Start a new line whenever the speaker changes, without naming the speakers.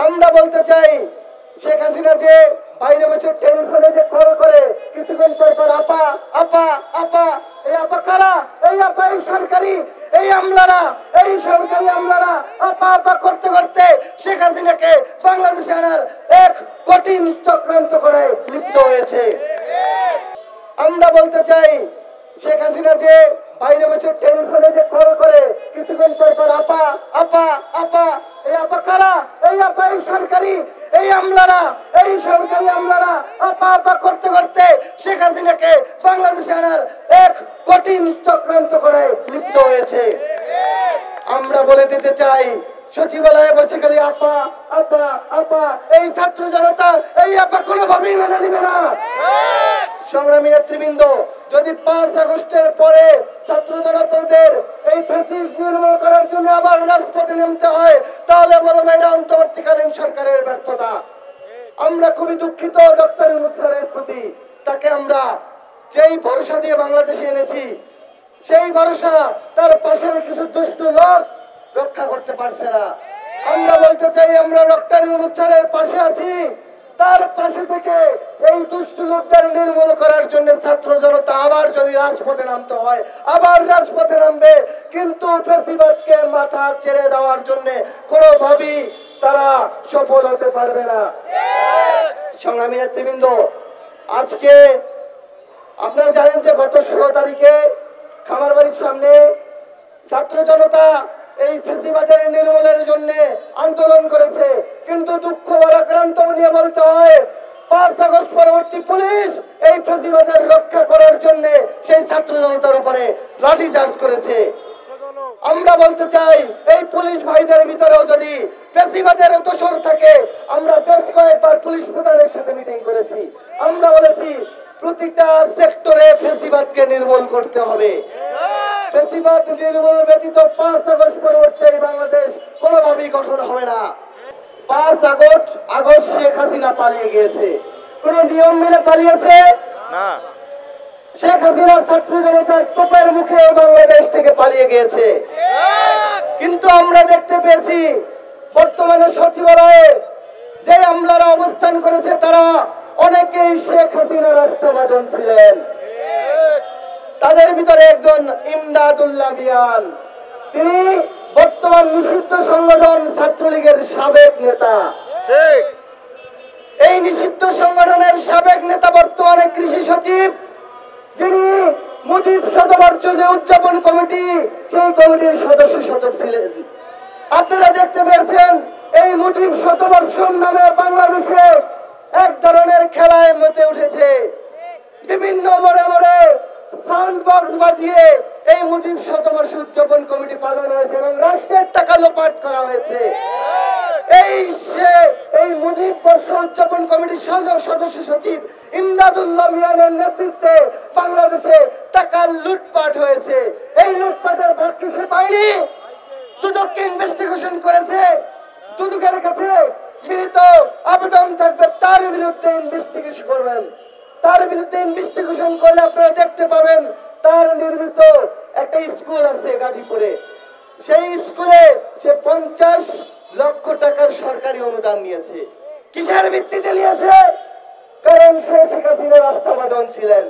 আমরা বলতে চাই শেখ হাসিনা যে বাইরে বসে টেলিফোনে যে কল করে কিছুক্ষণ পর পর আপা আপা আপা, এই আপা কারা? এই আপা এই সরকারি এই আমলারা, এই সরকারি আমলারা আপা আপা করতে করতে শেখ হাসিনাকে বাংলাদেশে আনার এক কঠিন চক্রান্ত করে লিপ্ত হয়েছে। আমরা বলতে চাই শেখ হাসিনা যে বাইরে বসে টেলিফোনে যে কল করে কিছুক্ষণ পর পর আপা আপা আপা, এই আপা কারা? এই আপা এই সরকারি এই আমলারা, এই সরকারি আমলারা আপা আপা করতে করতে শেখ হাসিনাকে বাংলাদেশে আনার এক কঠিন চক্রান্ত করে লিপ্ত হয়েছে। আমরা বলে দিতে চাই সচিবালয়ে বসে খালি আপা আপা আপা, এই ছাত্র জনতা এই আপা কোনোভাবেই মেনে নিবে না। সংগ্রামী নেতৃবৃন্দ, যদি 5 আগস্টের পরে ছাত্র জনতাদের এই ফ্যাসিস্ট নির্মূল করার জন্য আবার রাজপথে নামতে হয়, তাহলে বলবো এটা অন্তর্বর্তীকালীন সরকারের ব্যর্থতা। আমরা খুবই দুঃখিত ডক্টর ইউনূস স্যারের প্রতি। তাকে আমরা যেই ভরসা দিয়ে বাংলাদেশে এনেছি, সেই ভরসা তার পাশের কিছু দুষ্ট লোক রক্ষা করতে পারছে না। আমরা বলতে চাই আমরা ডক্টর ইউনূস স্যারের পাশে আছি। তার পাশে থেকে এই দুষ্ট লোকদের নির্মূল করার জন্য ছাত্র জনতা আবার যদি রাজপথে নামতে হয় আবার রাজপথে নামবে, কিন্তু ফ্যাসিবাদকে মাথা ছেড়ে দেওয়ার জন্য কোনোভাবেই তারা সফল হতে পারবে না। সংগ্রামী নেতৃবৃন্দ, আজকে আপনারা জানেন যে গত 16 তারিখে খামারবাড়ির সামনে ছাত্র জনতা এই ফ্যাসিবাদের নির্মূলের জন্য আন্দোলন করেছে, কিন্তু দুঃখ ভারাক্রান্ত নিয়ে বলতে হয় 5 আগস্ট পরবর্তী পুলিশ এই ফ্যাসিবাদের রক্ষা করার জন্য সেই ছাত্র জনতার উপরে লাঠিচার্জ করেছে। আমরা বলতে চাই এই পুলিশ ভাইদের ভিতরেও যদি ফ্যাসিবাদের দোষর থাকে, আমরা বেশ কয়েকবার পুলিশ প্রধানের সাথে মিটিং করেছি। আমরা বলেছি প্রতিটা সেক্টরে ফ্যাসিবাদকে নির্মূল করতে হবে। ফ্যাসিবাদ নির্মূল ব্যতীত 5 আগস্ট পরবর্তী বাংলাদেশ কোনোভাবেই গঠন হবে না। 5 আগস্ট শেখ হাসিনা পালিয়ে গিয়েছে, কোন নিয়ম মেনে পালিয়েছে না। শেখ হাসিনা ছাত্র জনতার তোপের মুখে বাংলাদেশ থেকে পালিয়ে গিয়েছে। কিন্তু আমরা দেখতে পেয়েছি বর্তমানে সচিবালয়ে যে আমলারা অবস্থান করেছে তারা অনেকেই শেখ হাসিনা রাষ্ট্রবাদন ছিলেন। তাদের ভিতরে একজন ইমদাদুল্লাহ মিয়ান, তিনি বর্তমান নিষিদ্ধ সংগঠন ছাত্রলীগের সাবেক নেতা। ঠিক, এই নিষিদ্ধ সংগঠনের সাবেক নেতা বর্তমানে কৃষি সচিব, যিনি মুজিব শতবর্ষ যে উদযাপন কমিটি সেই কমিটির সদস্য ছিলেন। আপনারা দেখতে পেয়েছেন এই মুজিব শতবর্ষর নামে বাংলাদেশে এক ধরনের খেলায় মেতে উঠেছে। বিভিন্ন মোড়ে মোড়ে সাউন্ড বক্স বাজিয়ে এই মুজিব শতবর্ষ উদযাপন কমিটি পালন হয়েছে এবং রাষ্ট্রের টাকা লোপাট করা হয়েছে। এই মুজিব বর্ষ উদযাপন কমিটির সদস্য সচিব ইমদাদুল্লাহ মিয়ানের নেতৃত্বে বাংলাদেশে টাকা লুটপাট হয়েছে। এই লুটপাটের ভাগ কিসে পায়নি? দুদককে ইনভেস্টিগেশন করেছে। দুদকের কাছে মিলিত আবেদন থাকবে, তার বিরুদ্ধে ইনভেস্টিগেশন করবেন। তার বিরুদ্ধে ইনভেস্টিগেশন করলে আপনারা দেখতে পাবেন তার নির্মিত একটা স্কুল আছে গাজীপুরে। সেই স্কুলে সে 50 লক্ষ টাকার সরকারি অনুদান নিয়েছে। কিসের ভিত্তিতে নিয়েছে? কারণ সে শেখ হাসিনার রাষ্ট্রবাদন ছিলেন।